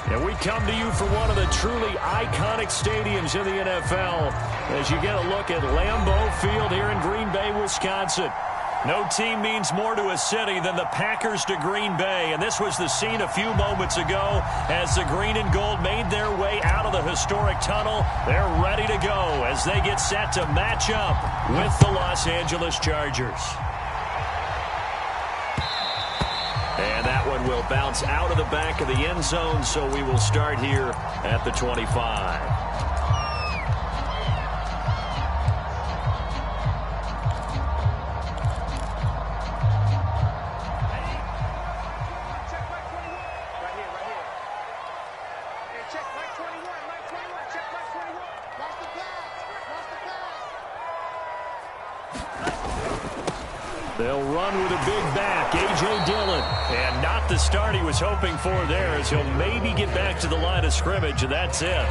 And we come to you from one of the truly iconic stadiums in the NFL as you get a look at Lambeau Field here in Green Bay, Wisconsin. No team means more to a city than the Packers to Green Bay, and this was the scene a few moments ago as the green and gold made their way out of the historic tunnel. They're ready to go as they get set to match up with the Los Angeles Chargers. And that one will bounce out of the back of the end zone, so we will start here at the 25. They'll run with a big back, A.J. Dillon. And not the start he was hoping for there, as he'll maybe get back to the line of scrimmage, and that's it.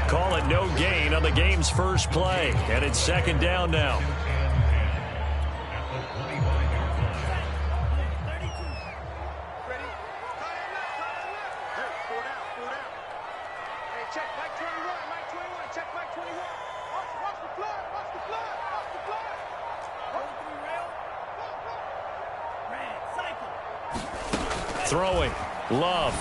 Call it no gain on the game's first play. And it's second down now. Throwing. Love.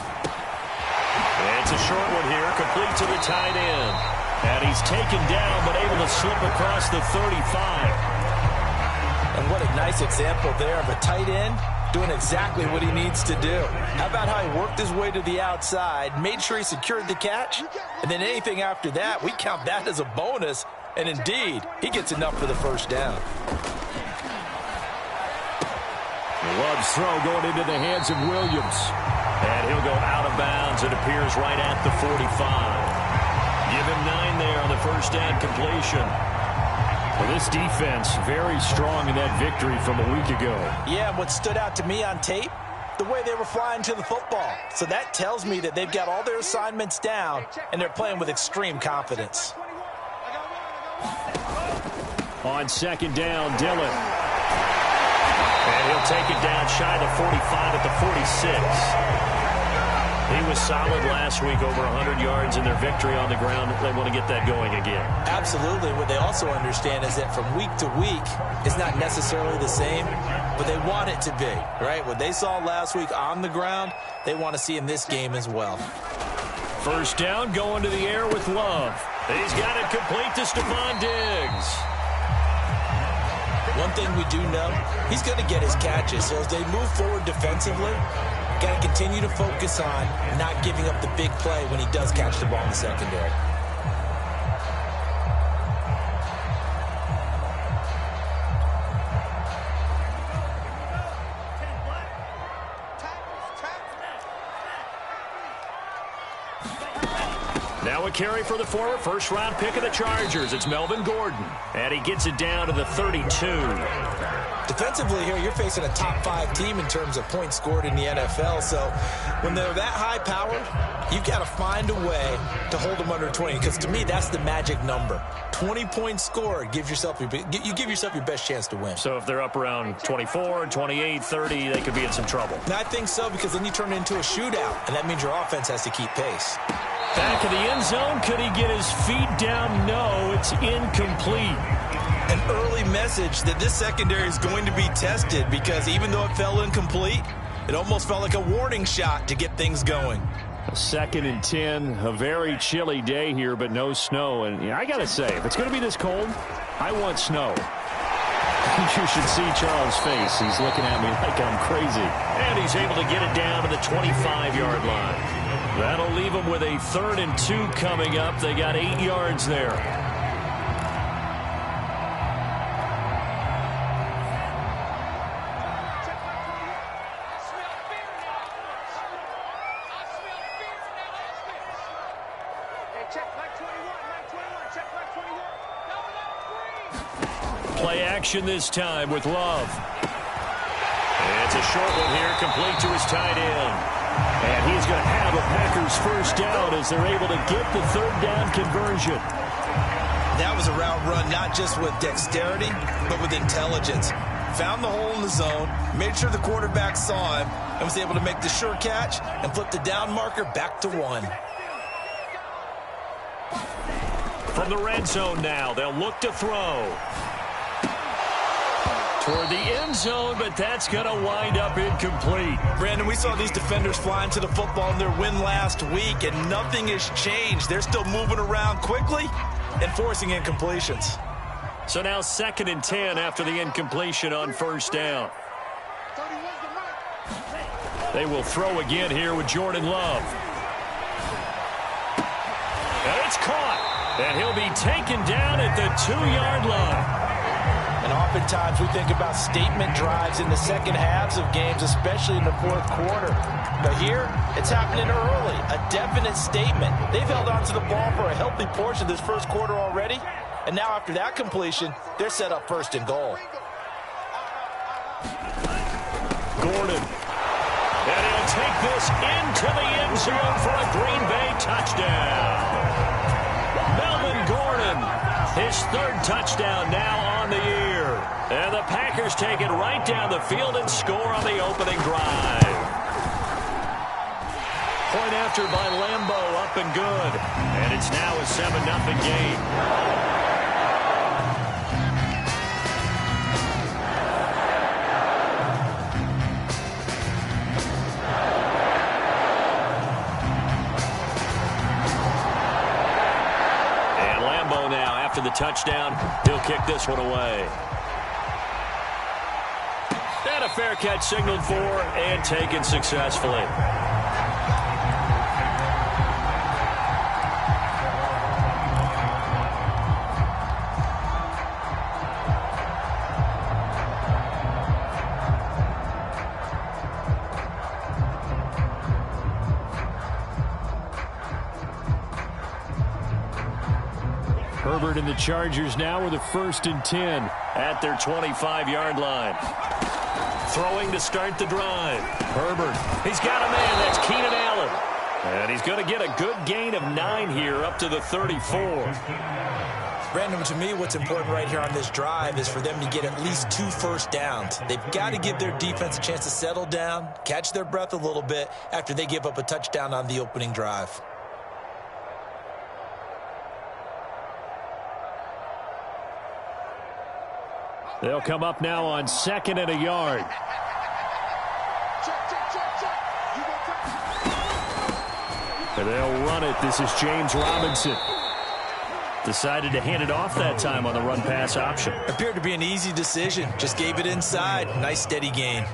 It's a short one here, complete to the tight end. And he's taken down, but able to slip across the 35. And what a nice example there of a tight end doing exactly what he needs to do. How about how he worked his way to the outside, made sure he secured the catch, and then anything after that, we count that as a bonus. And indeed, he gets enough for the first down. Love's throw going into the hands of Williams. And he'll go out of bounds. It appears right at the 45. Give him 9 there on the first down completion. Well, this defense very strong in that victory from a week ago. Yeah, and what stood out to me on tape, the way they were flying to the football. So that tells me that they've got all their assignments down, and they're playing with extreme confidence. On second down, Dillon. And he'll take it down shy of the 45 at the 46. He was solid last week, over 100 yards in their victory on the ground. They want to get that going again. Absolutely. What they also understand is that from week to week, it's not necessarily the same, but they want it to be, right? What they saw last week on the ground, they want to see in this game as well. First down, going to the air with Love. He's got it complete to Stephon Diggs. One thing we do know, he's going to get his catches. So as they move forward defensively, got to continue to focus on not giving up the big play when he does catch the ball in the secondary. Now a carry for the former first-round pick of the Chargers. It's Melvin Gordon. And he gets it down to the 32. Defensively here, you're facing a top-5 team in terms of points scored in the NFL. So when they're that high-powered, you've got to find a way to hold them under 20. Because to me, that's the magic number. 20 points scored, you give yourself your best chance to win. So if they're up around 24, 28, 30, they could be in some trouble. And I think so, because then you turn it into a shootout, and that means your offense has to keep pace. Back of the end zone. Could he get his feet down? No, it's incomplete. An early message that this secondary is going to be tested, because even though it fell incomplete, it almost felt like a warning shot to get things going. A 2nd and 10, a very chilly day here, but no snow. And I got to say, if it's going to be this cold, I want snow. You should see Charles' face. He's looking at me like I'm crazy. And he's able to get it down to the 25-yard line. That'll leave them with a 3rd and 2 coming up. They got 8 yards there. Play action this time with Love. It's a short one here, complete to his tight end. And he's going to have a Packers first down as they're able to get the 3rd down conversion. That was a route run not just with dexterity, but with intelligence. Found the hole in the zone, made sure the quarterback saw him, and was able to make the sure catch and flip the down marker back to 1. From the red zone now, they'll look to throw. Toward the end zone, but that's going to wind up incomplete. Brandon, we saw these defenders flying to the football in their win last week, and nothing has changed. They're still moving around quickly and forcing incompletions. So now 2nd and 10 after the incompletion on 1st down. They will throw again here with Jordan Love. And it's caught. And he'll be taken down at the 2-yard line. And oftentimes we think about statement drives in the second halves of games, especially in the 4th quarter. But here, it's happening early, a definite statement. They've held on to the ball for a healthy portion of this 1st quarter already. And now after that completion, they're set up 1st and goal. Gordon. And he'll take this into the end zone for a Green Bay touchdown. Melvin Gordon, his 3rd touchdown now on the year. And the Packers take it right down the field and score on the opening drive. Point after by Lambeau, up and good. And it's now a 7-0 game. The touchdown, he'll kick this one away. And a fair catch signaled for and taken successfully. Herbert and the Chargers now with a 1st and 10 at their 25-yard line. Throwing to start the drive. Herbert, he's got a man. That's Keenan Allen. And he's going to get a good gain of 9 here up to the 34. Brandon, to me, what's important right here on this drive is for them to get at least 2 first downs. They've got to give their defense a chance to settle down, catch their breath a little bit after they give up a touchdown on the opening drive. They'll come up now on 2nd and a yard. And they'll run it. This is James Robinson. Decided to hand it off that time on the run-pass option. Appeared to be an easy decision. Just gave it inside. Nice steady gain.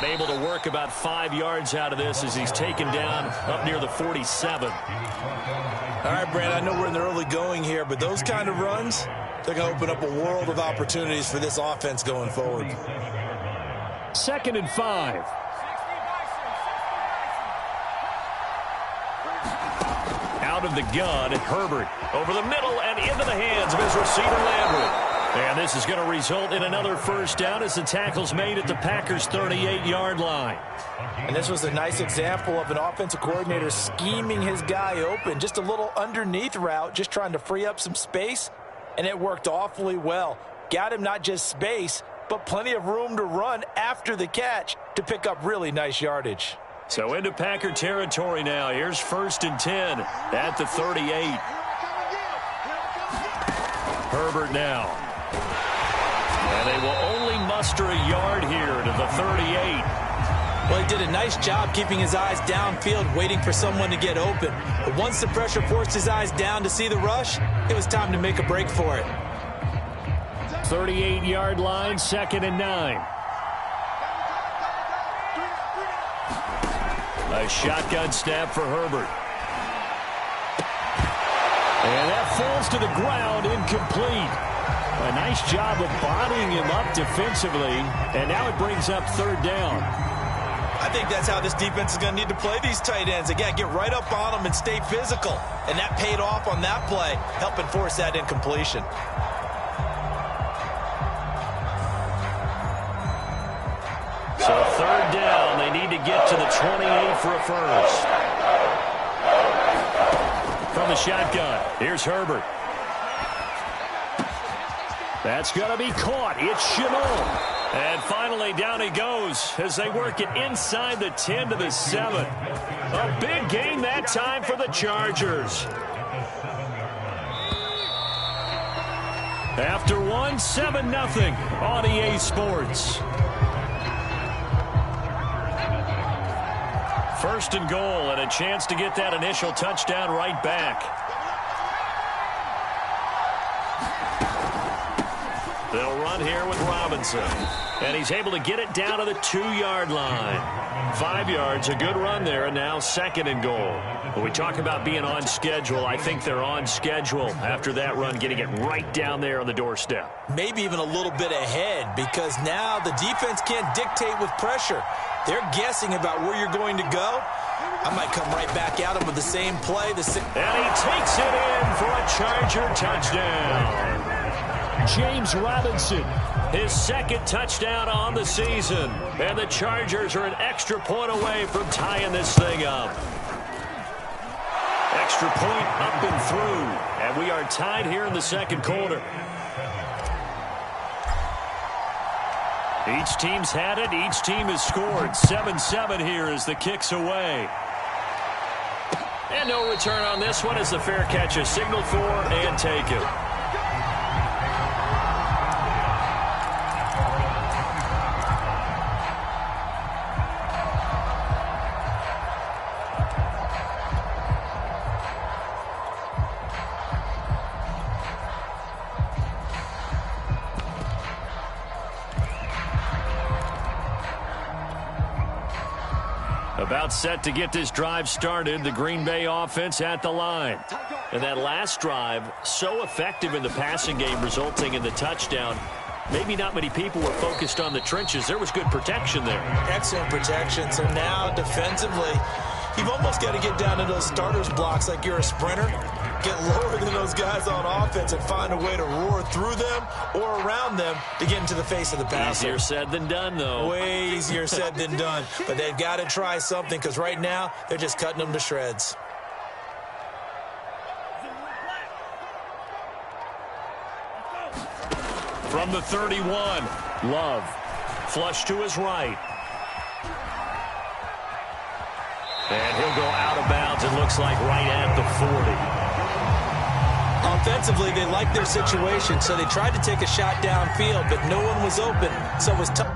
Able to work about 5 yards out of this as he's taken down up near the 47. All right, Brad, I know we're in the early going here, but those kind of runs, they're going to open up a world of opportunities for this offense going forward. 2nd and 5. Out of the gun, Herbert over the middle and into the hands of his receiver, Landry. And this is going to result in another 1st down as the tackle's made at the Packers' 38-yard line. And this was a nice example of an offensive coordinator scheming his guy open. Just a little underneath route, just trying to free up some space, and it worked awfully well. Got him not just space, but plenty of room to run after the catch to pick up really nice yardage. So into Packer territory now. Here's 1st and 10 at the 38. Herbert now. And they will only muster a yard here to the 38. Well, he did a nice job keeping his eyes downfield, waiting for someone to get open. But once the pressure forced his eyes down to see the rush, it was time to make a break for it. 38-yard line, 2nd and 9. A shotgun snap for Herbert. And that falls to the ground, incomplete. A nice job of bodying him up defensively, and now it brings up third down. I think that's how this defense is going to need to play these tight ends. Again, get right up on them and stay physical. And that paid off on that play, helping force that incompletion. So third down, they need to get to the 28 for a first. From the shotgun, here's Herbert. That's going to be caught. It's Chenal. And finally, down he goes as they work it inside the 10 to the 7. A big gain that time for the Chargers. After one, 7-0 on EA Sports. First and goal, and a chance to get that initial touchdown right back. They'll run here with Robinson. And he's able to get it down to the 2-yard line. 5 yards, a good run there, and now second and goal. When we talk about being on schedule, I think they're on schedule after that run, getting it right down there on the doorstep. Maybe even a little bit ahead, because now the defense can't dictate with pressure. They're guessing about where you're going to go. I might come right back at him with the same play. And he takes it in for a Charger touchdown. James Robinson, his second touchdown on the season. And the Chargers are an extra point away from tying this thing up. Extra point up and through. And we are tied here in the second quarter. Each team's had it. Each team has scored. 7-7 here as the kick's away. And no return on this one as the fair catch is signaled for and taken. About set to get this drive started, the Green Bay offense at the line. And that last drive, so effective in the passing game, resulting in the touchdown. Maybe not many people were focused on the trenches. There was good protection there. Excellent protection. So now defensively, you've almost got to get down to those starters blocks like you're a sprinter. Get lower than those guys on offense and find a way to roar through them or around them to get into the face of the passer. Easier said than done, though. Way easier said than done. But they've got to try something, because right now they're just cutting them to shreds. From the 31, Love. Flush to his right. And he'll go out of bounds, it looks like, right at the 40. Offensively, they liked their situation, so they tried to take a shot downfield, but no one was open, so it was tough.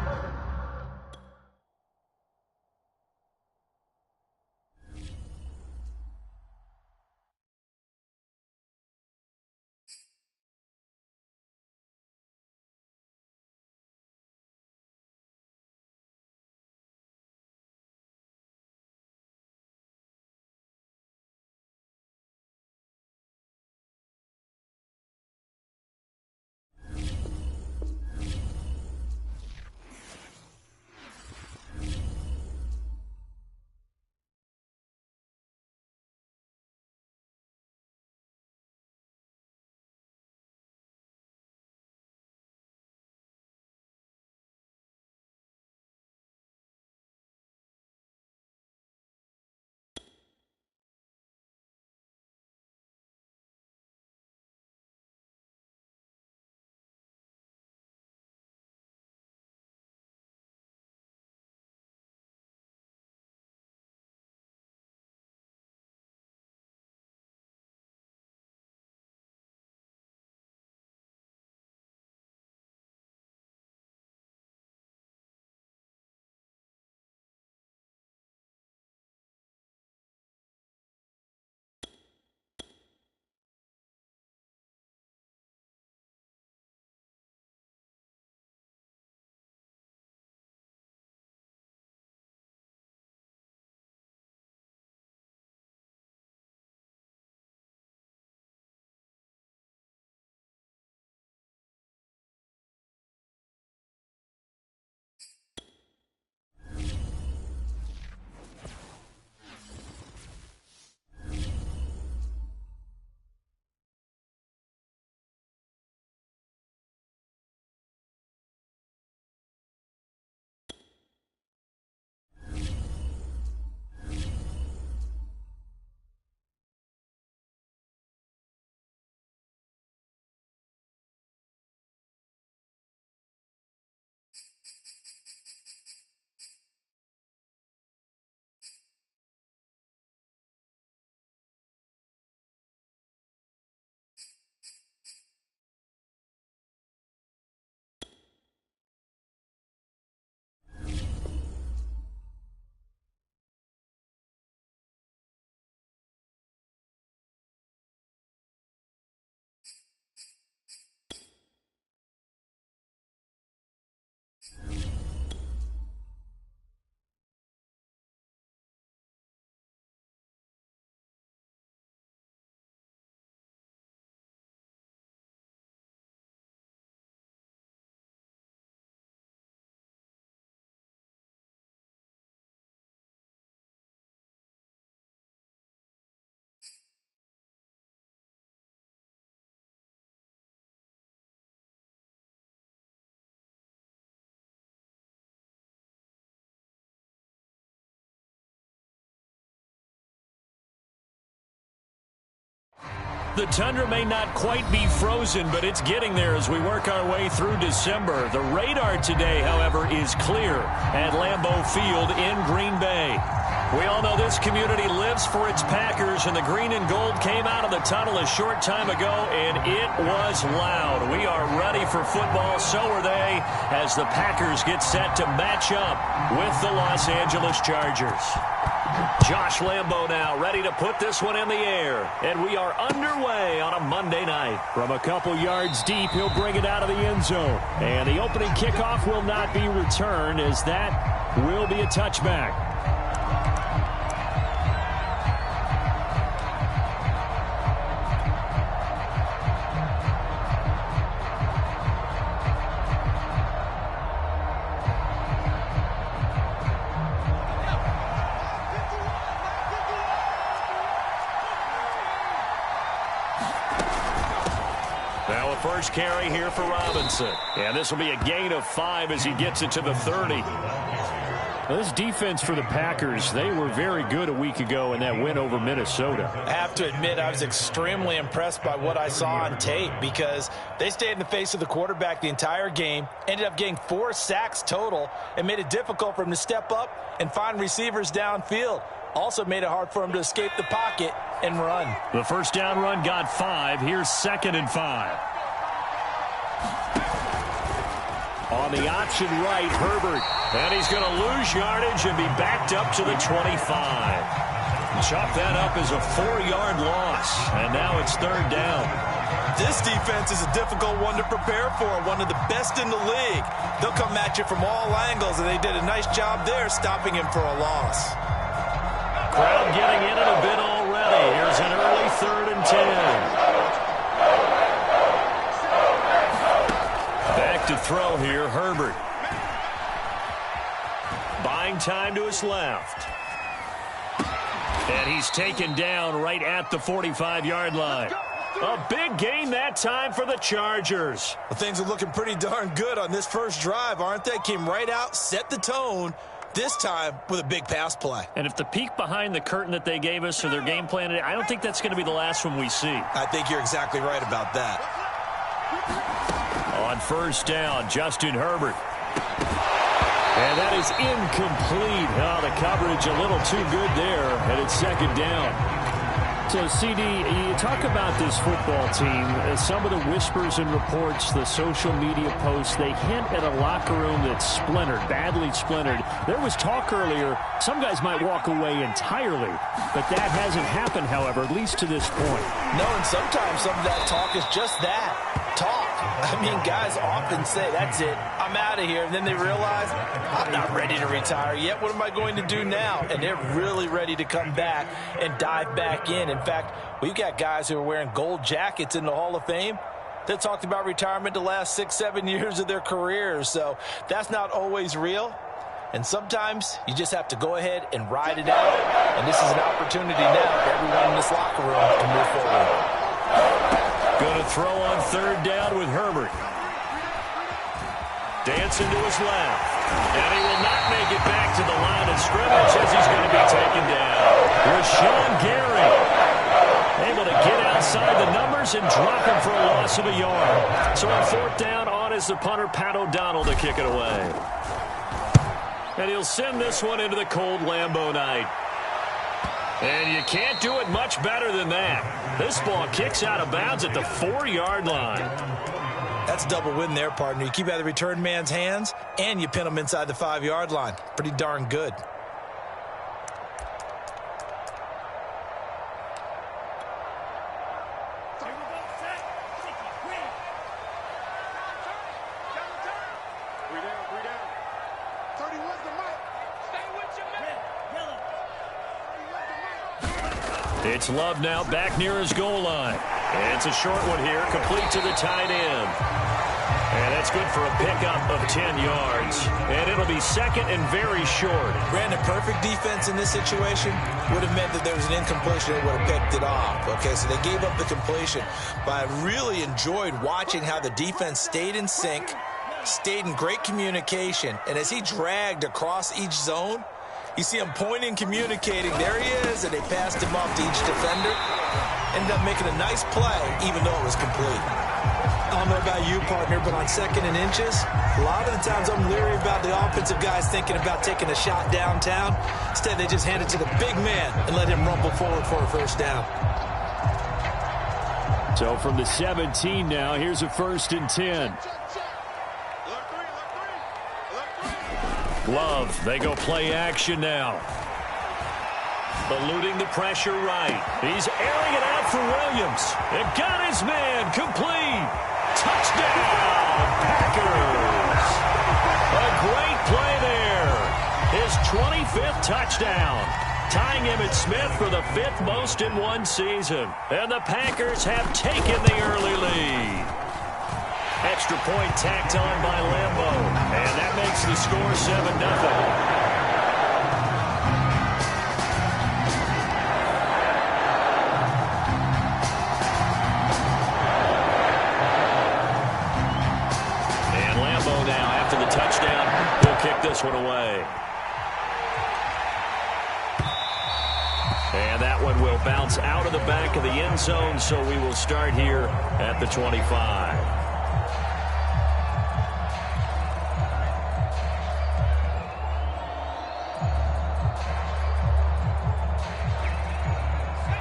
The tundra may not quite be frozen, but it's getting there as we work our way through December. The radar today, however, is clear at Lambeau Field in Green Bay. We all know this community lives for its Packers, and the green and gold came out of the tunnel a short time ago, and it was loud. We are ready for football, so are they, as the Packers get set to match up with the Los Angeles Chargers. Josh Lambeau now ready to put this one in the air, and we are underway on a Monday night. From a couple yards deep, he'll bring it out of the end zone, and the opening kickoff will not be returned, as that will be a touchback. Now a first carry here for Robinson. And this will be a gain of 5 as he gets it to the 30. Well, this defense for the Packers, they were very good a week ago in that win over Minnesota. I have to admit, I was extremely impressed by what I saw on tape because they stayed in the face of the quarterback the entire game, ended up getting 4 sacks total, and made it difficult for him to step up and find receivers downfield. Also made it hard for him to escape the pocket and run. The first down run got 5. Here's 2nd and 5. On the option right, Herbert. And he's going to lose yardage and be backed up to the 25. Chop that up as a 4-yard loss. And now it's 3rd down. This defense is a difficult one to prepare for, one of the best in the league. They'll come at you from all angles, and they did a nice job there stopping him for a loss. Crowd getting in it a bit already. Here's an early 3rd and 10. Back to throw here, Herbert. Buying time to his left. And he's taken down right at the 45-yard line. A big gain that time for the Chargers. Well, things are looking pretty darn good on this first drive, aren't they? Came right out, set the tone, this time with a big pass play. And if the peek behind the curtain that they gave us or their game plan, I don't think that's going to be the last one we see. I think you're exactly right about that. On first down, Justin Herbert. And that is incomplete. Oh, the coverage a little too good there, and it's 2nd down. So, CD, you talk about this football team, some of the whispers and reports, the social media posts, they hint at a locker room that's splintered, badly splintered. There was talk earlier, some guys might walk away entirely, but that hasn't happened, however, at least to this point. No, and sometimes some of that talk is just that, talk. I mean, guys often say, that's it, I'm out of here, and then they realize, I'm not ready to retire yet, what am I going to do now? And they're really ready to come back and dive back in. In fact, we've got guys who are wearing gold jackets in the Hall of Fame that talked about retirement the last 6-7 years of their careers. So that's not always real. And sometimes you just have to go ahead and ride it out. And this is an opportunity now for everyone in this locker room to move forward. Going to throw on 3rd down with Herbert. Dancing to his left. And he will not make it back to the line of scrimmage as he's going to be taken down. Rashawn Gary able to get outside the numbers and drop him for a loss of a yard. So on 4th down, on is the punter, Pat O'Donnell, to kick it away. And he'll send this one into the cold Lambeau night. And you can't do it much better than that. This ball kicks out of bounds at the 4-yard line. That's a double win there, partner. You keep out of the return man's hands, and you pin him inside the 5-yard line. Pretty darn good. It's Love now back near his goal line. And it's a short one here, complete to the tight end. And that's good for a pickup of 10 yards. And it'll be 2nd and very short. Brandon, perfect defense in this situation would have meant that there was an incompletion. They would have picked it off. Okay, so they gave up the completion. But I really enjoyed watching how the defense stayed in sync, stayed in great communication. And as he dragged across each zone, you see him pointing, communicating. There he is, and they passed him off to each defender. Ended up making a nice play, even though it was complete. I don't know about you, partner, but on 2nd and inches, a lot of the times I'm leery about the offensive guys thinking about taking a shot downtown. Instead, they just hand it to the big man and let him rumble forward for a first down. So from the 17 now, here's a 1st and 10. Love, they go play action now. Eluding the pressure right. He's airing it out for Williams. It got his man complete. Touchdown, Packers. A great play there. His 25th touchdown. Tying Emmitt Smith for the 5th most in one season. And the Packers have taken the early lead. Extra point tacked on by Lambeau. And that makes the score 7-0. This one away. And that one will bounce out of the back of the end zone, so we will start here at the 25.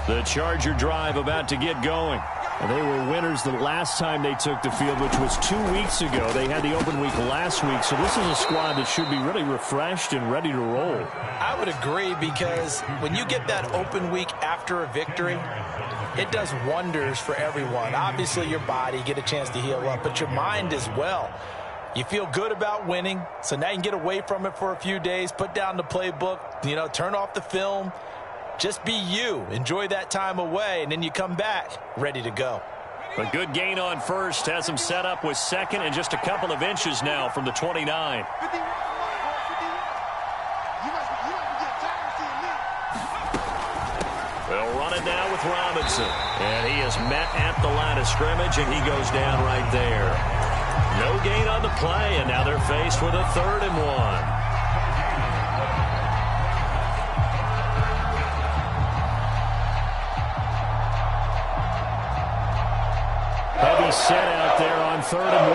The Charger drive about to get going. And they were winners the last time they took the field, which was 2 weeks ago. They had the open week last week, so this is a squad that should be really refreshed and ready to roll. I would agree, because when you get that open week after a victory, it does wonders for everyone. Obviously, your body, get a chance to heal up, but your mind as well. You feel good about winning, so now you can get away from it for a few days, put down the playbook, turn off the film. Just be you. Enjoy that time away, and then you come back ready to go. A good gain on first. Has him set up with 2nd and just a couple of inches now from the 29. They'll run it now with Robinson. And he is met at the line of scrimmage, and he goes down right there. No gain on the play, and now they're faced with a 3rd and 1. Heavy set out there on 3rd and 1.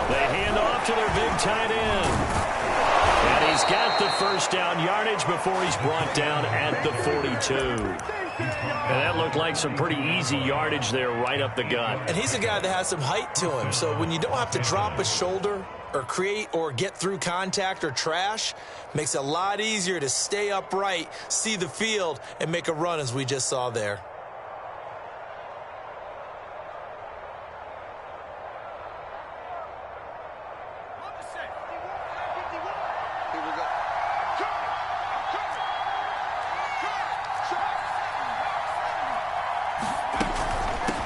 They hand off to their big tight end. And he's got the first down yardage before he's brought down at the 42. And that looked like some pretty easy yardage there right up the gut. And he's a guy that has some height to him, so when you don't have to drop a shoulder or create or get through contact or trash, makes it a lot easier to stay upright, see the field, and make a run as we just saw there.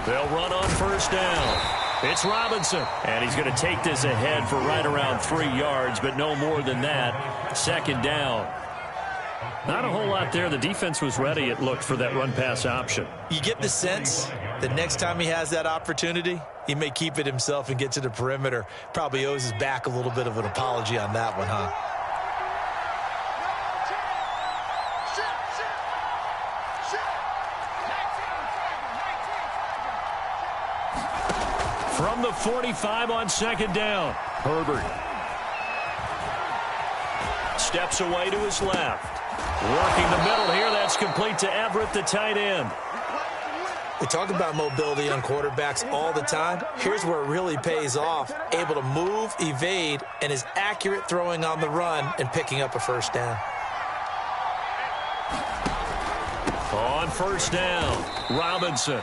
They'll run on first down. It's Robinson, and he's going to take this ahead for right around 3 yards, but no more than that. 2nd down. Not a whole lot there. The defense was ready, it looked, for that run-pass option. You get the sense that next time he has that opportunity, he may keep it himself and get to the perimeter. Probably owes his back a little bit of an apology on that one, huh? From the 45 on 2nd down, Herbert steps away to his left. Working the middle here, that's complete to Everett, the tight end. We talk about mobility on quarterbacks all the time. Here's where it really pays off. Able to move, evade, and is accurate throwing on the run and picking up a first down. On first down, Robinson.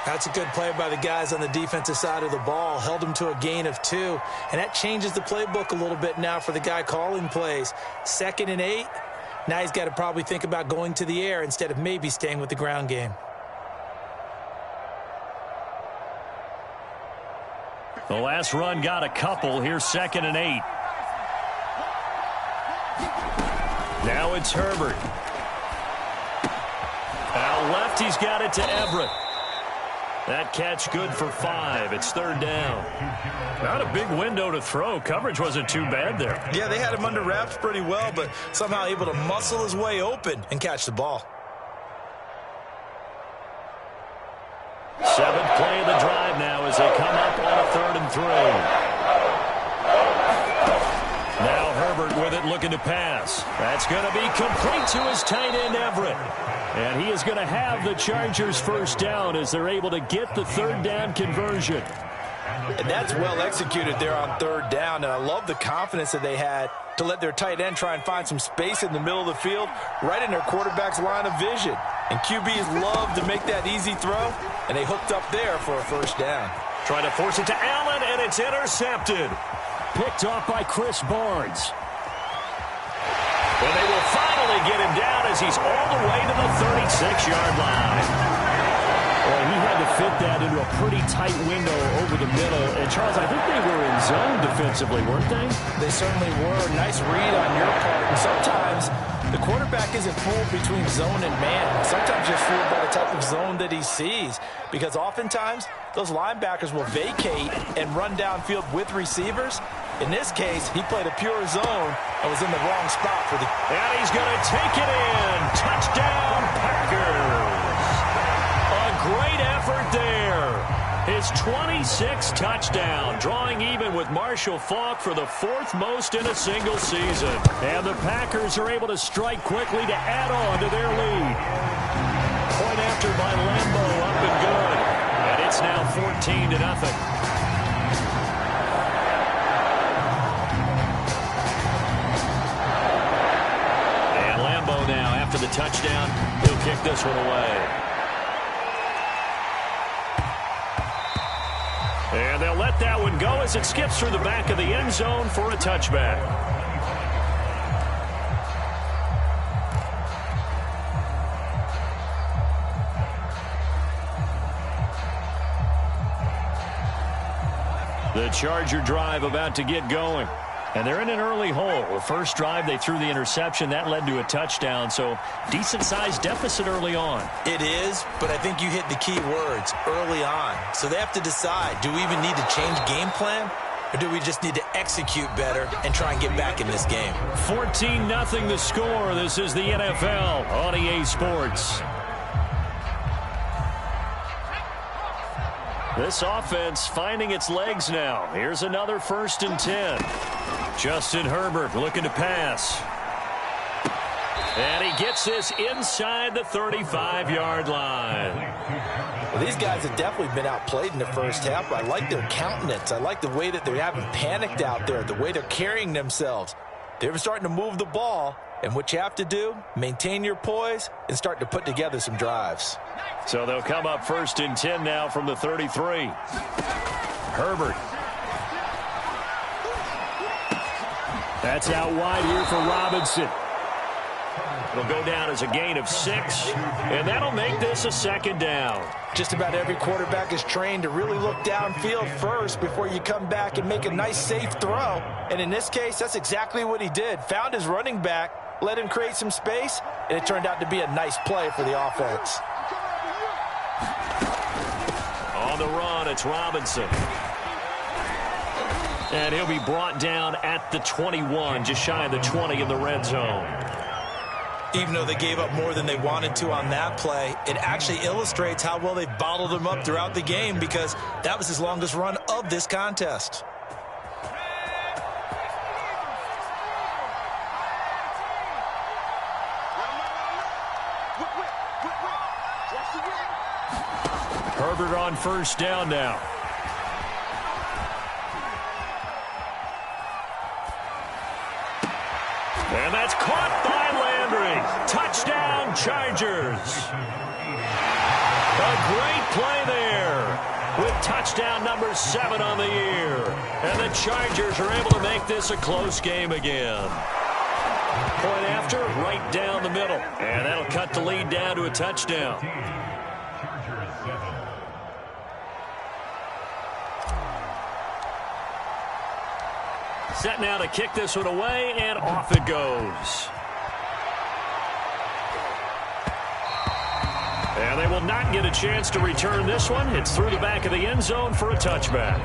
That's a good play by the guys on the defensive side of the ball. Held him to a gain of 2. And that changes the playbook a little bit now for the guy calling plays. 2nd and 8. Now he's got to probably think about going to the air instead of maybe staying with the ground game. The last run got a couple. Here's 2nd and 8. Now it's Herbert. Out left, he's got it to Everett. That catch good for 5. It's 3rd down. Not a big window to throw. Coverage wasn't too bad there. Yeah, they had him under wraps pretty well, but somehow able to muscle his way open and catch the ball. 7th play of the drive now as they come up on a 3rd and 3. Now Herbert with it, looking to pass. That's going to be complete to his tight end, Everett. And he is going to have the Chargers first down as they're able to get the 3rd down conversion. And that's well executed there on 3rd down. And I love the confidence that they had to let their tight end try and find some space in the middle of the field, right in their quarterback's line of vision. And QBs love to make that easy throw, and they hooked up there for a first down. Trying to force it to Allen, and it's intercepted. Picked off by Chris Barnes. And they will finally get him down as he's all the way to the 36-yard line. Well, he had to fit that into a pretty tight window over the middle. And, Charles, I think they were in zone defensively, weren't they? They certainly were. Nice read on your part. And sometimes the quarterback isn't fooled between zone and man. Sometimes you're fooled by the type of zone that he sees. Because oftentimes, those linebackers will vacate and run downfield with receivers. In this case, he played a pure zone and was in the wrong spot for the... And he's going to take it in. Touchdown, Packers. A great effort there. His 26th touchdown, drawing even with Marshall Faulk for the 4th most in a single season. And the Packers are able to strike quickly to add on to their lead. Point after by Lambo, up and good. And it's now 14-0. Now, after the touchdown, he'll kick this one away. And they'll let that one go as it skips through the back of the end zone for a touchback. The Charger drive about to get going. And they're in an early hole. The first drive, they threw the interception. That led to a touchdown, so decent-sized deficit early on. It is, but I think you hit the key words, early on. So they have to decide, do we even need to change game plan, or do we just need to execute better and try and get back in this game? 14-0 the score. This is the NFL on EA Sports. This offense finding its legs now. Here's another 1st and 10. Justin Herbert looking to pass. And he gets this inside the 35-yard line. Well, these guys have definitely been outplayed in the first half. I like their countenance. I like the way that they haven't panicked out there, the way they're carrying themselves. They're starting to move the ball, and what you have to do, maintain your poise and start to put together some drives. So they'll come up 1st and 10 now from the 33. Herbert. That's out wide here for Robinson. It'll go down as a gain of 6, and that'll make this a 2nd down. Just about every quarterback is trained to really look downfield first before you come back and make a nice, safe throw. And in this case, that's exactly what he did. Found his running back, let him create some space, and it turned out to be a nice play for the offense. On the run, it's Robinson. And he'll be brought down at the 21, just shy of the 20 in the red zone. Even though they gave up more than they wanted to on that play, it actually illustrates how well they bottled them up throughout the game, because that was his longest run of this contest. Herbert on 1st down now. And that's caught by Landry. Touchdown, Chargers. A great play there with touchdown number 7 on the year. And the Chargers are able to make this a close game again. Point after, right down the middle. And that'll cut the lead down to a touchdown. Set now to kick this one away, and off it goes. And they will not get a chance to return this one. It's through the back of the end zone for a touchback.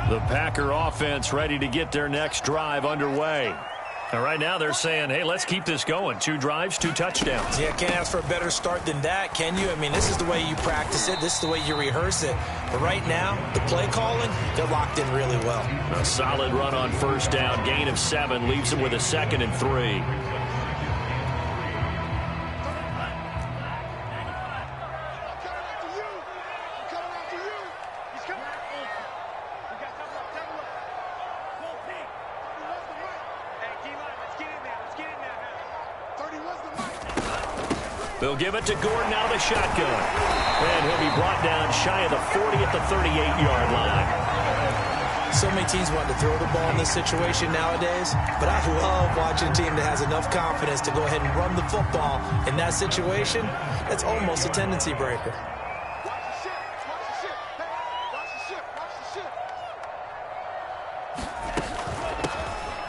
The Packer offense ready to get their next drive underway. And right now they're saying, hey, let's keep this going. 2 drives, 2 touchdowns. Yeah, can't ask for a better start than that, can you? I mean, this is the way you practice it. This is the way you rehearse it. But right now, the play calling, they're locked in really well. A solid run on first down. Gain of 7 leaves them with a 2nd and 3. They'll give it to Gordon out of the shotgun. And he'll be brought down shy of the 40 at the 38-yard line. So many teams want to throw the ball in this situation nowadays, but I love watching a team that has enough confidence to go ahead and run the football in that situation. That's almost a tendency breaker.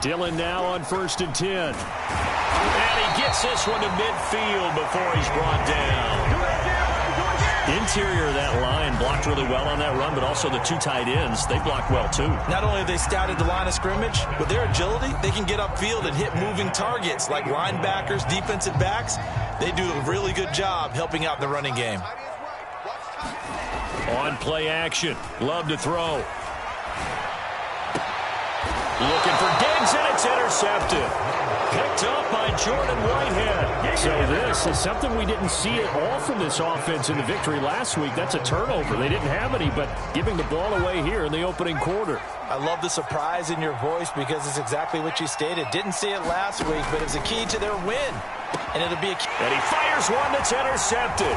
Dillon now on 1st and 10. And he gets this one to midfield before he's brought down. Interior of that line blocked really well on that run, but also the 2 tight ends, they blocked well too. Not only have they scouted the line of scrimmage, with their agility, they can get upfield and hit moving targets like linebackers, defensive backs. They do a really good job helping out in the running game. On play action, Love to throw. Looking for Diggs, and it's intercepted. Picked up by Jordan Whitehead. So this is something we didn't see at all from this offense in the victory last week. That's a turnover. They didn't have any, but giving the ball away here in the opening quarter. I love the surprise in your voice because it's exactly what you stated. Didn't see it last week, but it's a key to their win. And it'll be a key. And he fires one that's intercepted.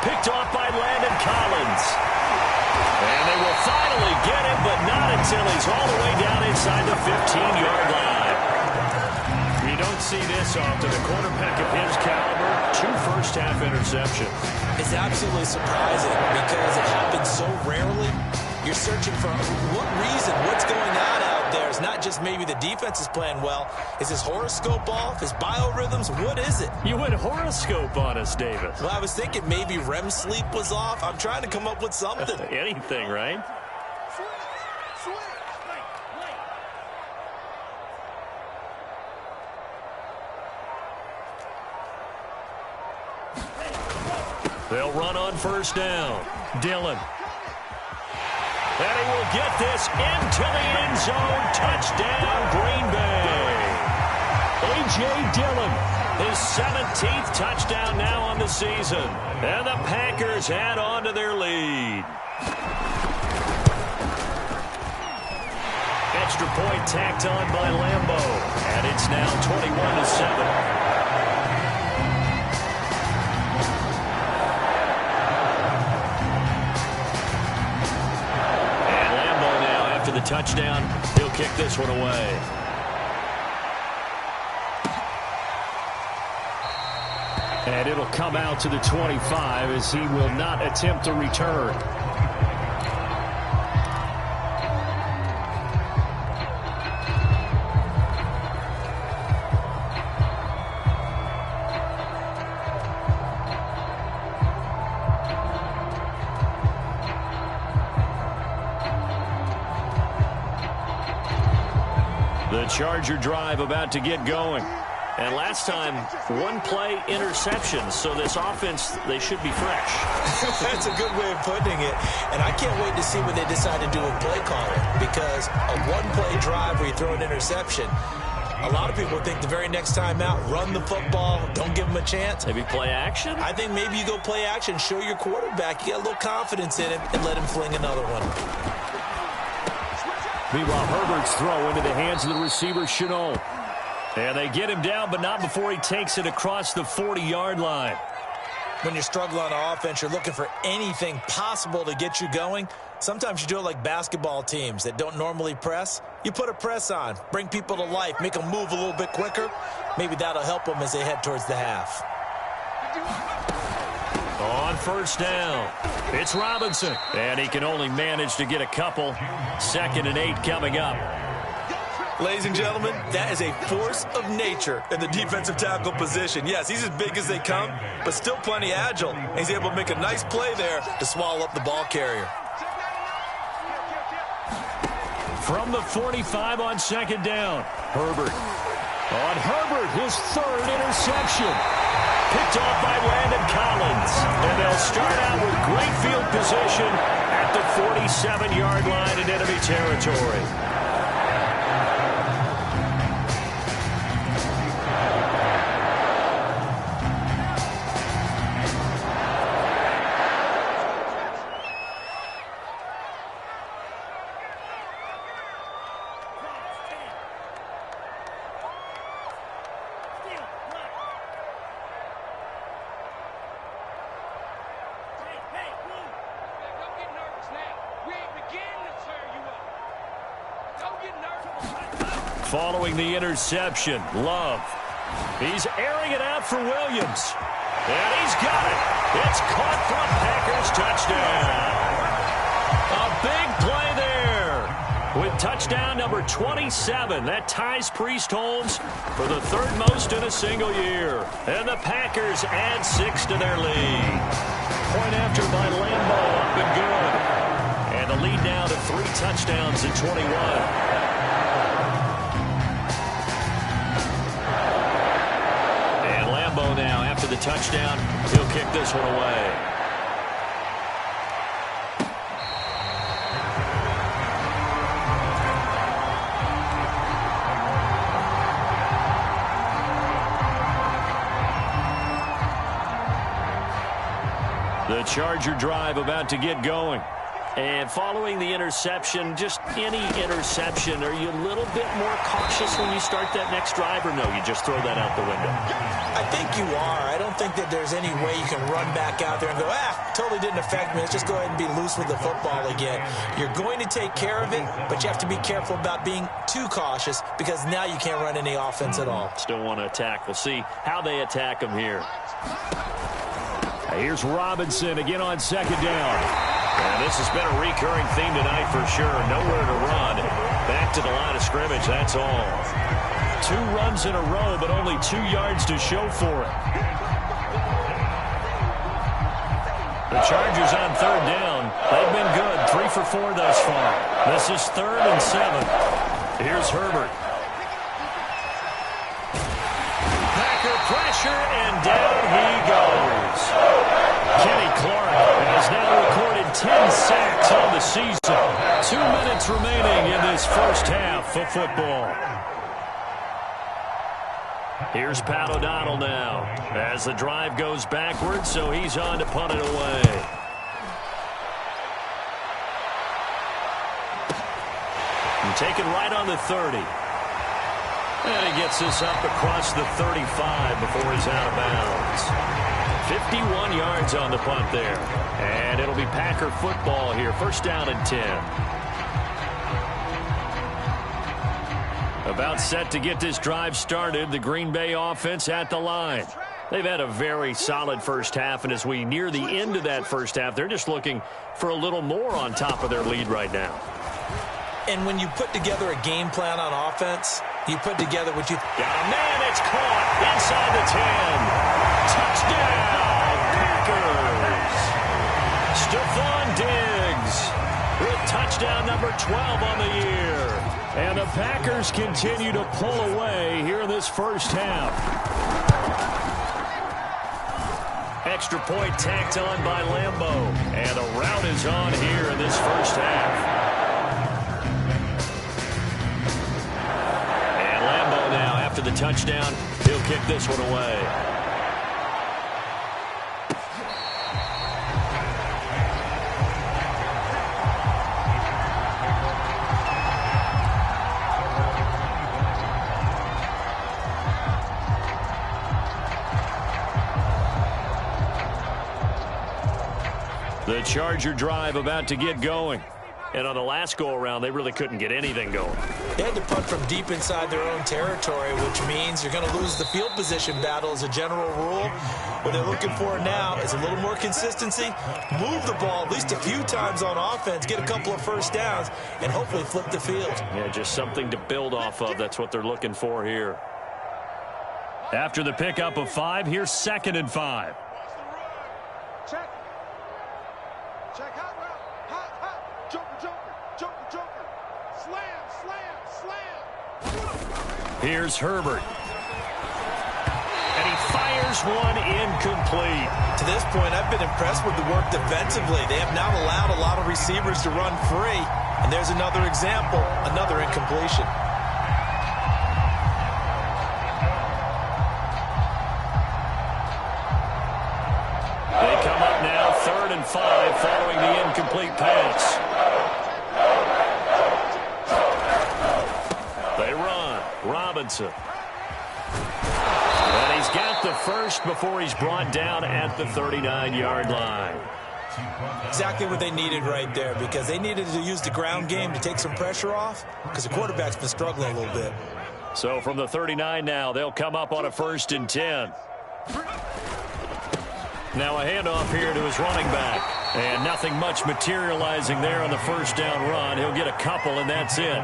Picked off by Landon Collins. And they will finally get him, but not until he's all the way down inside the 15-yard line. We don't see this often. A quarterback of his caliber, 2 first-half interceptions. It's absolutely surprising because it happens so rarely. You're searching for what reason, what's going on out there. It's not just maybe the defense is playing well. Is his horoscope off? His biorhythms? What is it? You went horoscope on us, Davis. Well, I was thinking maybe REM sleep was off. I'm trying to come up with something. Anything, right? They'll run on first down. Dillon. And he will get this into the end zone. Touchdown, Green Bay. A.J. Dillon, his 17th touchdown now on the season. And the Packers add on to their lead. Extra point tacked on by Lambeau. And it's now 21-7. The touchdown, he'll kick this one away. And it'll come out to the 25 as he will not attempt to return. The Charger drive about to get going. And last time, 1 play interception. So this offense, they should be fresh. That's a good way of putting it. And I can't wait to see what they decide to do with play calling. Because a 1-play drive where you throw an interception, a lot of people think the very next time out, run the football, don't give them a chance. Maybe play action? I think maybe you go play action, show your quarterback. You got a little confidence in him, and let him fling another one. Meanwhile, Herbert's throw into the hands of the receiver, Chenault. And they get him down, but not before he takes it across the 40-yard line. When you're struggling on offense, you're looking for anything possible to get you going. Sometimes you do it like basketball teams that don't normally press. You put a press on, bring people to life, make them move a little bit quicker. Maybe that'll help them as they head towards the half. On first down, it's Robinson. And he can only manage to get a couple. 2nd and 8 coming up. Ladies and gentlemen, that is a force of nature in the defensive tackle position. Yes, he's as big as they come, but still plenty agile. He's able to make a nice play there to swallow up the ball carrier. From the 45 on 2nd down, Herbert. On Herbert, his 3rd interception. Picked off by Landon Collins. And they'll start out with great field position at the 47-yard line in enemy territory. Following the interception, Love. He's airing it out for Williams. And he's got it. It's caught for a Packers touchdown. A big play there. With touchdown number 27, that ties Priest-Holmes for the 3rd most in a single year. And the Packers add 6 to their lead. Point after by Lambeau, up and good. And the lead now to 3 touchdowns in 21. Now, after the touchdown, he'll kick this one away. The Charger drive about to get going. And following the interception, just any interception, are you a little bit more cautious when you start that next drive, or no, you just throw that out the window? I think you are. I don't think that there's any way you can run back out there and go, totally didn't affect me. Let's just go ahead and be loose with the football again. You're going to take care of it, but you have to be careful about being too cautious because now you can't run any offense at all. Still want to attack. We'll see how they attack him here. Here's Robinson again on 2nd down. And this has been a recurring theme tonight for sure. Nowhere to run. Back to the line of scrimmage, that's all. 2 runs in a row, but only 2 yards to show for it. The Chargers on 3rd down. They've been good. 3 for 4 thus far. This is 3rd and 7. Here's Herbert. Packer pressure, and down he goes. Kenny Clark has now recorded 10 sacks on the season. 2 minutes remaining in this first half of football. Here's Pat O'Donnell now as the drive goes backwards, so he's on to punt it away. And taken right on the 30. And he gets this up across the 35 before he's out of bounds. 51 yards on the punt there. And it'll be Packer football here. 1st down and 10. About set to get this drive started. The Green Bay offense at the line. They've had a very solid first half, and as we near the end of that first half, they're just looking for a little more on top of their lead right now. And when you put together a game plan on offense, you put together what you... Got a man, it's caught inside the 10. Touchdown, Packers. Stephon Diggs with touchdown number 12 on the year. And the Packers continue to pull away here in this first half. Extra point tacked on by Lambeau. And a rout is on here in this first half. After the touchdown, he'll kick this one away. The Charger drive about to get going. And on the last go-around, they really couldn't get anything going. They had to punt from deep inside their own territory, which means you're going to lose the field position battle as a general rule. What they're looking for now is a little more consistency, move the ball at least a few times on offense, get a couple of first downs, and hopefully flip the field. Yeah, just something to build off of. That's what they're looking for here. After the pickup of 5, here's 2nd and 5. Check. Check hot route. Hot. Joker. Slam. Here's Herbert. And he fires one incomplete. To this point, I've been impressed with the work defensively. They have not allowed a lot of receivers to run free. And there's another example, another incompletion. They come up now 3rd and 5 following the incomplete pass. They run. Robinson. And he's got the first before he's brought down at the 39-yard line. Exactly what they needed right there, because they needed to use the ground game to take some pressure off, because the quarterback's been struggling a little bit. So from the 39 now, they'll come up on a 1st and 10. Now a handoff here to his running back. And nothing much materializing there on the first down run. He'll get a couple, and that's it.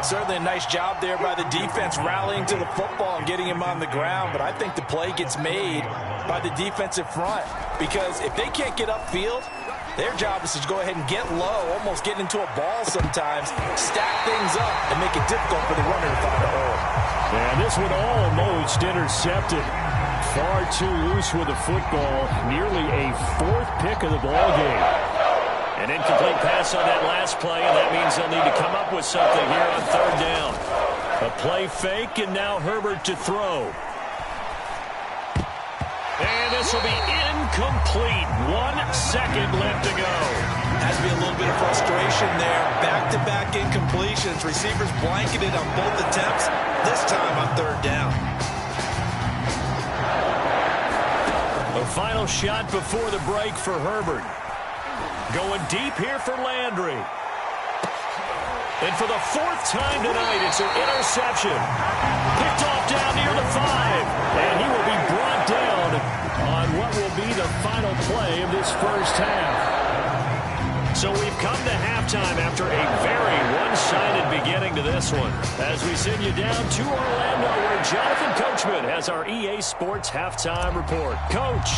Certainly a nice job there by the defense rallying to the football and getting him on the ground. But I think the play gets made by the defensive front, because if they can't get upfield, their job is to go ahead and get low, almost get into a ball sometimes, stack things up, and make it difficult for the runner to find a hole. And this one almost intercepted. Far too loose with the football. Nearly a 4th pick of the ball game. An incomplete pass on that last play, and that means they'll need to come up with something here on 3rd down. A play fake, and now Herbert to throw. And this will be incomplete. 1 second left to go. Has to be a little bit of frustration there. Back-to-back incompletions. Receivers blanketed on both attempts, this time on 3rd down. A final shot before the break for Herbert. Going deep here for Landry. And for the 4th time tonight, it's an interception. Picked off down near the 5. And he will be brought down on what will be the final play of this first half. So we've come to halftime after a very one-sided beginning to this one. As we send you down to Orlando, where Jonathan Coachman has our EA Sports halftime report. Coach.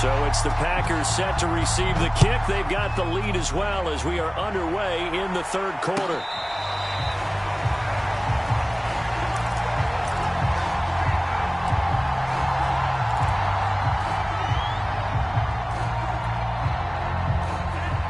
So it's the Packers set to receive the kick. They've got the lead as well as we are underway in the 3rd quarter.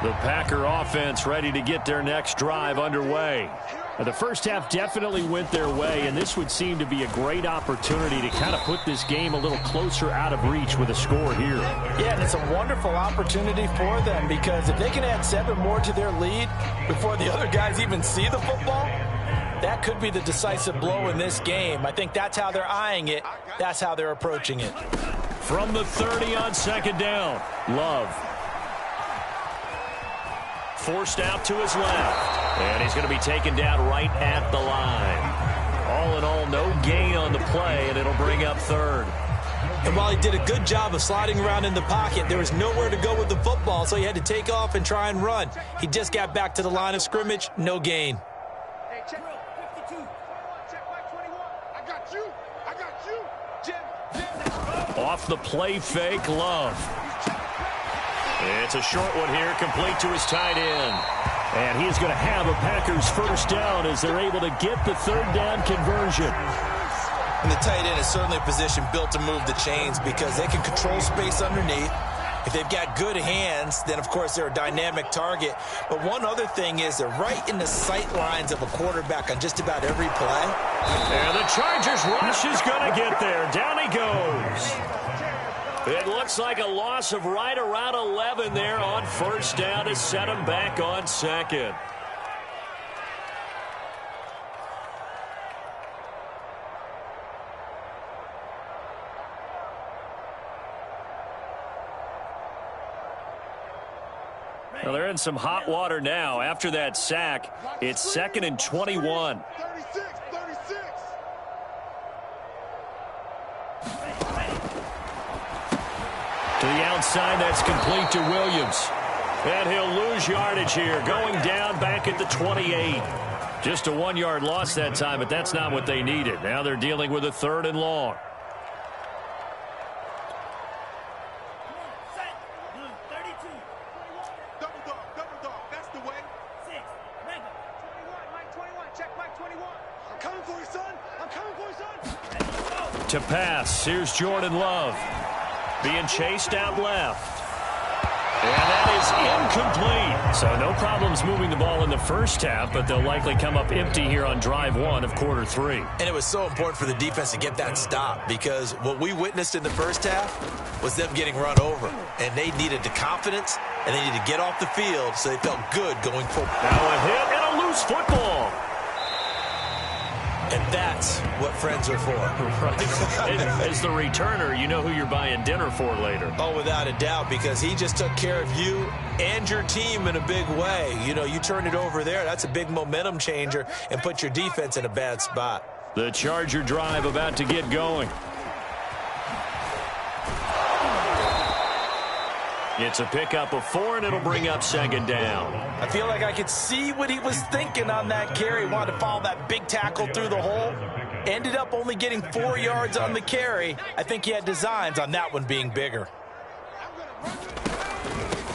The Packer offense ready to get their next drive underway. The first half definitely went their way, and this would seem to be a great opportunity to kind of put this game a little closer out of reach with a score here. Yeah, and it's a wonderful opportunity for them, because if they can add 7 more to their lead before the other guys even see the football, that could be the decisive blow in this game. I think that's how they're eyeing it. That's how they're approaching it. From the 30 on 2nd down, Love. Forced out to his left. And he's going to be taken down right at the line. All in all, no gain on the play, and it'll bring up 3rd. And while he did a good job of sliding around in the pocket, there was nowhere to go with the football, so he had to take off and try and run. He just got back to the line of scrimmage, no gain. Hey, check 52. Check 21. I got you. Jim. Off the play fake, Love. It's a short one here, complete to his tight end. And he's going to have a Packers first down as they're able to get the 3rd down conversion. And the tight end is certainly a position built to move the chains, because they can control space underneath. If they've got good hands, then, of course, they're a dynamic target. But one other thing is they're right in the sight lines of a quarterback on just about every play. And the Chargers rush is going to get there. Down he goes. It looks like a loss of right around 11 there on 1st down to set him back on 2nd. Well, they're in some hot water now. After that sack, it's 2nd and 21. 36. To the outside, that's complete to Williams. And he'll lose yardage here, going down back at the 28. Just a 1-yard loss that time, but that's not what they needed. Now they're dealing with a 3rd and long. Double dog, that's the way. 6, 21, Mike 21, check Mike 21. I'm coming for you, son. I'm coming for you, son. To pass, here's Jordan Love. Being chased out left. And that is incomplete. So no problems moving the ball in the first half, but they'll likely come up empty here on drive 1 of quarter 3. And it was so important for the defense to get that stop, because what we witnessed in the first half was them getting run over. And they needed the confidence, and they needed to get off the field so they felt good going forward. Now a hit and a loose football. And that's what friends are for. Right. As the returner, you know who you're buying dinner for later. Oh, without a doubt, because he just took care of you and your team in a big way. You know, you turn it over there, that's a big momentum changer and put your defense in a bad spot. The Charger drive about to get going. It's a pickup of 4, and it'll bring up 2nd down. I feel like I could see what he was thinking on that carry. Wanted to follow that big tackle through the hole. Ended up only getting 4 yards on the carry. I think he had designs on that one being bigger.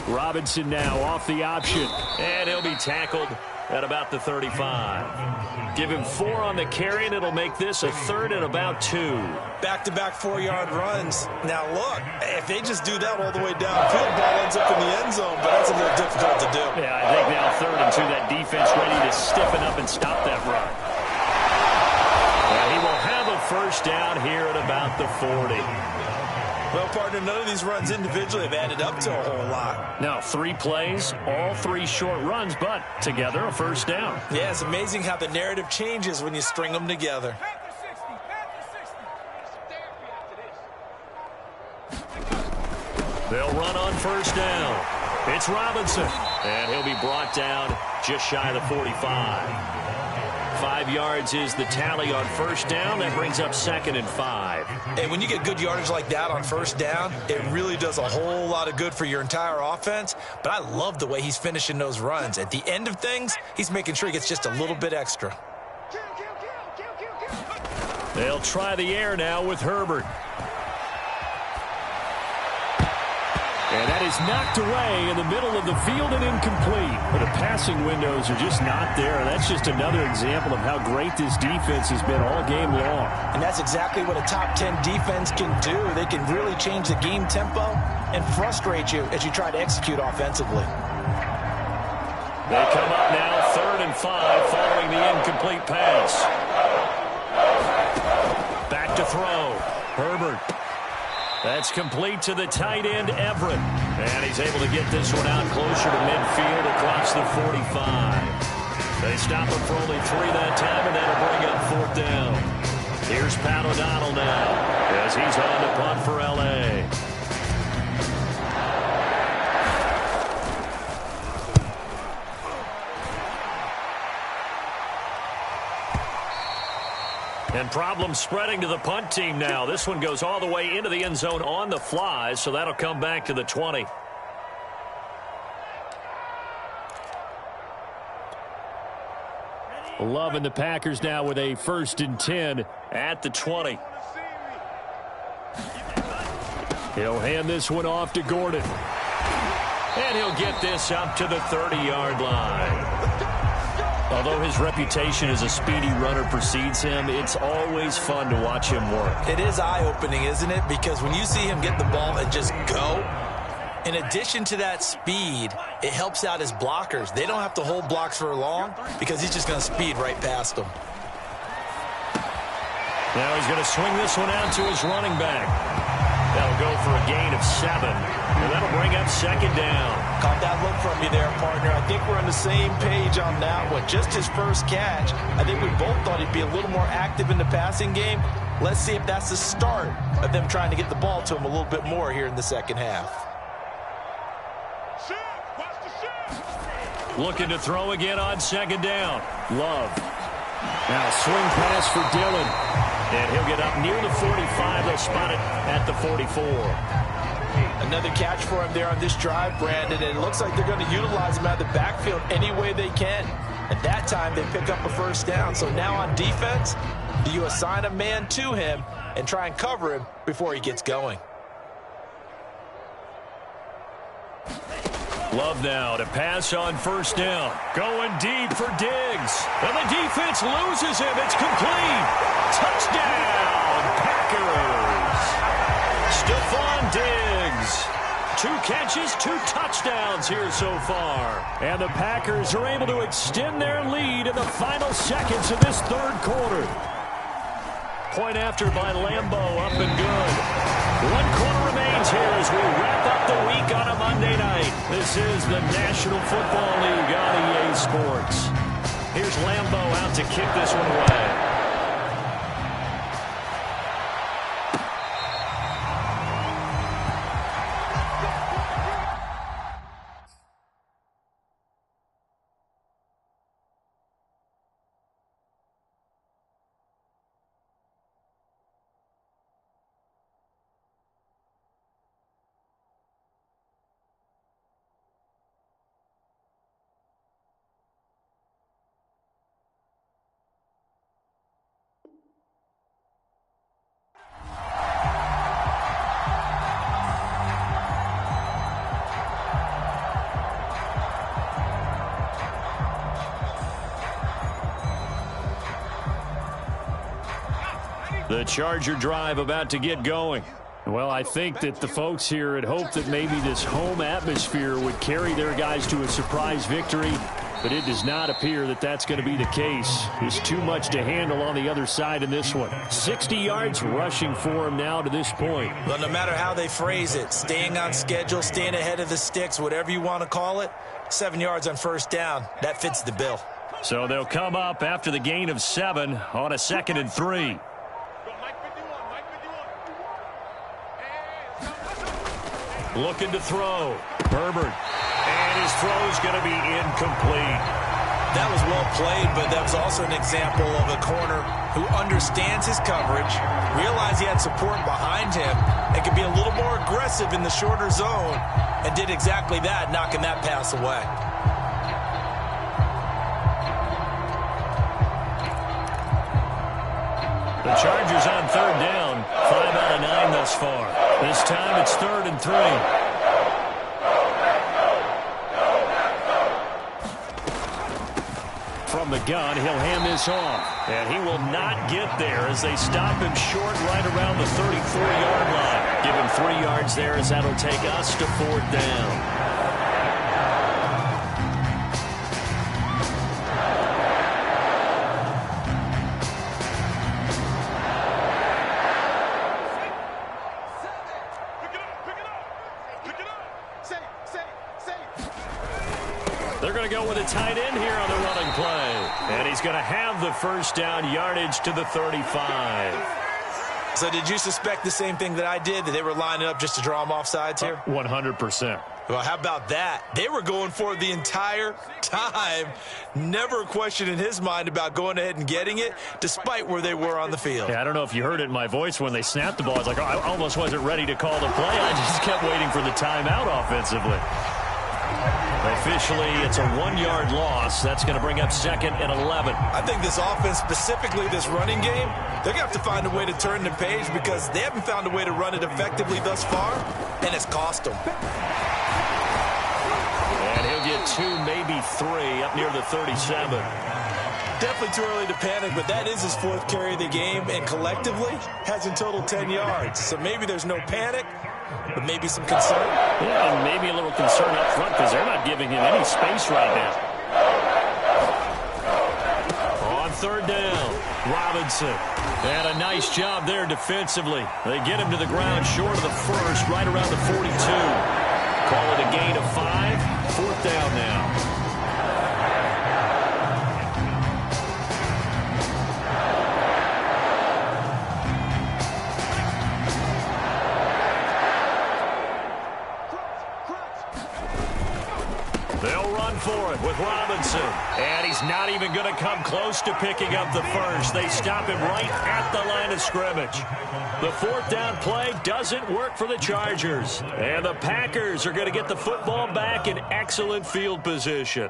Robinson now off the option, and he'll be tackled at about the 35. Give him 4 on the carry, and it'll make this a 3rd and about 2. Back-to-back 4-yard runs. Now, look, if they just do that all the way downfield, ball ends up in the end zone, but that's a little difficult to do. Yeah, I think now 3rd and 2, that defense ready to stiffen up and stop that run. And he will have a first down here at about the 40. Well, partner, none of these runs individually have added up to a whole lot. Now, 3 plays, all 3 short runs, but together a first down. Yeah, it's amazing how the narrative changes when you string them together. They'll run on first down. It's Robinson, and he'll be brought down just shy of the 45. 5 yards is the tally on first down. That brings up 2nd and 5. And when you get good yardage like that on first down, it really does a whole lot of good for your entire offense. But I love the way he's finishing those runs. At the end of things, he's making sure he gets just a little bit extra. They'll try the air now with Herbert. And that is knocked away in the middle of the field and incomplete. But the passing windows are just not there. That's just another example of how great this defense has been all game long. And that's exactly what a top 10 defense can do. They can really change the game tempo and frustrate you as you try to execute offensively. They come up now 3rd and 5 following the incomplete pass. Back to throw. Herbert. That's complete to the tight end, Everett. And he's able to get this one out closer to midfield across the 45. They stop him for only 3 that time, and that'll bring up 4th down. Here's Pat O'Donnell now as he's on to punt for L.A. And problems spreading to the punt team now. This one goes all the way into the end zone on the fly, so that'll come back to the 20. Love and the Packers now with a 1st and 10 at the 20. He'll hand this one off to Gordon. And he'll get this up to the 30-yard line. Although his reputation as a speedy runner precedes him, it's always fun to watch him work. It is eye-opening, isn't it? Because when you see him get the ball and just go, in addition to that speed, it helps out his blockers. They don't have to hold blocks for long because he's just going to speed right past them. Now he's going to swing this one out to his running back. That'll go for a gain of 7. And that'll bring up 2nd down. Caught that look from you there, partner. I think we're on the same page on that one. Just his first catch. I think we both thought he'd be a little more active in the passing game. Let's see if that's the start of them trying to get the ball to him a little bit more here in the second half. Watch the shot. Looking to throw again on second down. Love. Now swing pass for Dillon. And he'll get up near the 45. They'll spot it at the 44. Another catch for him there on this drive, Brandon, and it looks like they're going to utilize him out of the backfield any way they can. At that time, they pick up a first down. So now on defense, do you assign a man to him and try and cover him before he gets going? Love now to pass on first down. Going deep for Diggs. And the defense loses him. It's complete. Touchdown, Packers. Stephon Diggs. 2 catches, 2 touchdowns here so far. And the Packers are able to extend their lead in the final seconds of this third quarter. Point after by Lambeau, up and good. 1 quarter remains here as we wrap up the week on a Monday night. This is the National Football League on EA Sports. Here's Lambeau out to kick this one away. The Charger drive about to get going. Well, I think that the folks here had hoped that maybe this home atmosphere would carry their guys to a surprise victory, but it does not appear that that's going to be the case. There's too much to handle on the other side in this one. 60 yards rushing for him now to this point. Well, no matter how they phrase it, staying on schedule, staying ahead of the sticks, whatever you want to call it, 7 yards on first down, that fits the bill. So they'll come up after the gain of 7 on a 2nd and 3. Looking to throw. Herbert. And his throw's going to be incomplete. That was well played, but that was also an example of a corner who understands his coverage, realized he had support behind him, and could be a little more aggressive in the shorter zone, and did exactly that, knocking that pass away. The Chargers on 3rd down. 5 out of 9 thus far. This time it's 3rd and 3. From the gun, he'll hand this off. And he will not get there as they stop him short right around the 34-yard line. Give him 3 yards there as that'll take us to 4th down. They're going to go with a tight end here on the running play. And he's going to have the first down yardage to the 35. So did you suspect the same thing that I did, that they were lining up just to draw him off sides here? 100%. Well, how about that? They were going for it the entire time. Never a question in his mind about going ahead and getting it, despite where they were on the field. Yeah, I don't know if you heard it in my voice when they snapped the ball. I was like, oh, I almost wasn't ready to call the play. I just kept waiting for the timeout offensively. Officially, it's a 1-yard loss. That's going to bring up 2nd and 11. I think this offense, specifically this running game, they're going to have to find a way to turn the page because they haven't found a way to run it effectively thus far, and it's cost them. And he'll get 2, maybe 3 up near the 37. Definitely too early to panic, but that is his 4th carry of the game, and collectively has in total 10 yards. So maybe there's no panic, but maybe some concern. Yeah, and maybe a little concern up front because they're not giving him any space right now. On 3rd down, Robinson. And a nice job there defensively. They get him to the ground short of the first, right around the 42. Call it a gain of 5. 4th down now. for it with Robinson. And he's not even going to come close to picking up the first. They stop him right at the line of scrimmage. The fourth down play doesn't work for the Chargers. And the Packers are going to get the football back in excellent field position.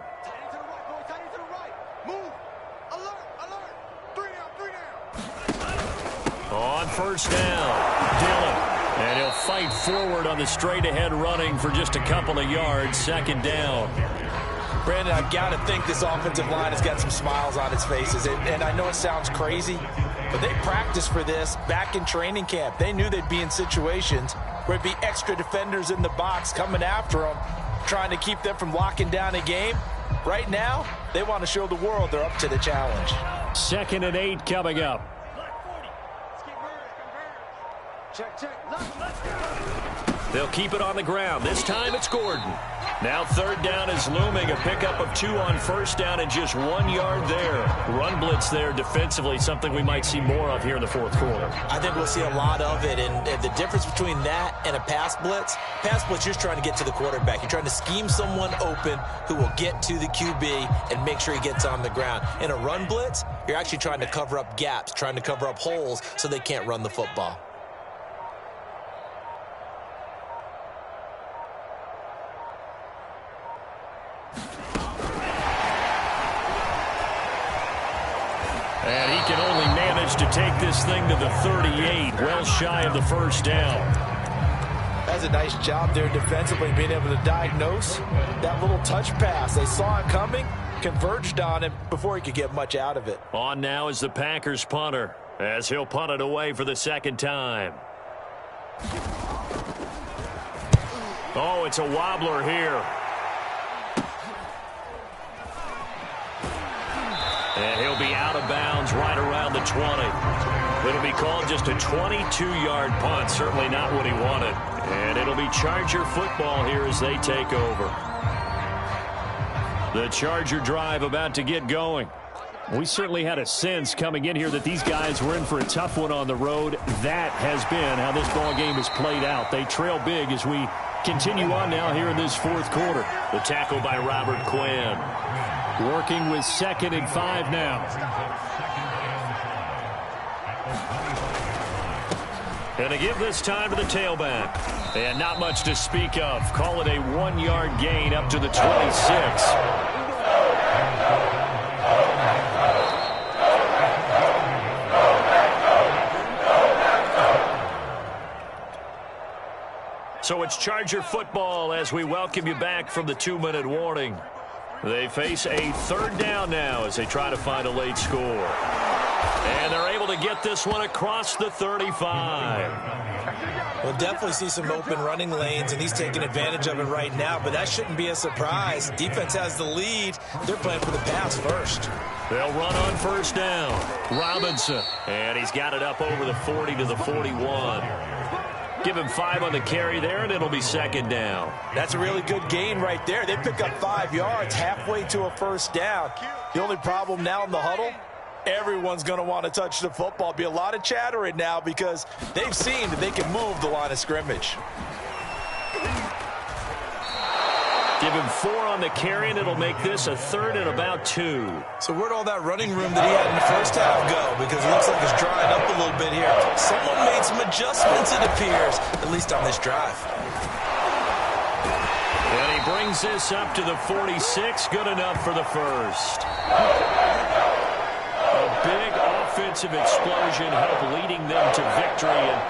On first down, Dillon. And he'll fight forward on the straight-ahead running for just a couple of yards. Second down. Brandon, I've got to think this offensive line has got some smiles on its faces. And I know it sounds crazy, but they practiced for this back in training camp. They knew they'd be in situations where it'd be extra defenders in the box coming after them, trying to keep them from locking down a game. Right now, they want to show the world they're up to the challenge. 2nd and 8 coming up. They'll keep it on the ground. This time it's Gordon. Now third down is looming. A pickup of 2 on first down and just 1 yard there. Run blitz there defensively, something we might see more of here in the fourth quarter. I think we'll see a lot of it. And the difference between that and a pass blitz, you're just trying to get to the quarterback. You're trying to scheme someone open who will get to the QB and make sure he gets on the ground. In a run blitz, you're actually trying to cover up gaps, trying to cover up holes so they can't run the football. And he can only manage to take this thing to the 38, well shy of the first down. That's a nice job there defensively, being able to diagnose that little touch pass. They saw it coming, converged on him before he could get much out of it. On now is the Packers punter, as he'll punt it away for the second time. Oh, it's a wobbler here. And he'll be out of bounds right around the 20. It'll be called just a 22-yard punt. Certainly not what he wanted. And it'll be Charger football here as they take over. The Charger drive about to get going. We certainly had a sense coming in here that these guys were in for a tough one on the road. That has been how this ball game has played out. They trail big as we continue on now here in this fourth quarter. The tackle by Robert Quinn. Working with 2nd and 5 now. And to give this time to the tailback. And not much to speak of. Call it a 1-yard gain up to the 26. So it's Charger football as we welcome you back from the 2-minute warning. They face a third down now as they try to find a late score. And they're able to get this one across the 35. We'll definitely see some open running lanes, and he's taking advantage of it right now, but that shouldn't be a surprise. Defense has the lead. They're playing for the pass first. They'll run on first down. Robinson. And he's got it up over the 40 to the 41. Give him 5 on the carry there, and it'll be second down. That's a really good gain right there. They pick up 5 yards halfway to a first down. The only problem now in the huddle, everyone's going to want to touch the football. Be a lot of chattering now because they've seen that they can move the line of scrimmage. Give him 4 on the carry, and it'll make this a 3rd and about 2. So where'd all that running room that he had in the first half go? Because it looks like it's drying up a little bit here. Someone made some adjustments, it appears, at least on this drive. And he brings this up to the 46. Good enough for the first. A big offensive explosion helped leading them to victory. And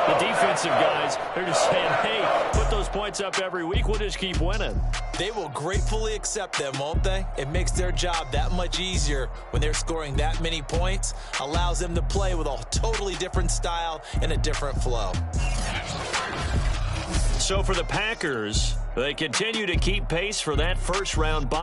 the defensive guys, they're just saying, hey, put those points up every week. We'll just keep winning. They will gratefully accept them, won't they? It makes their job that much easier when they're scoring that many points. Allows them to play with a totally different style and a different flow. So for the Packers, they continue to keep pace for that first round bye.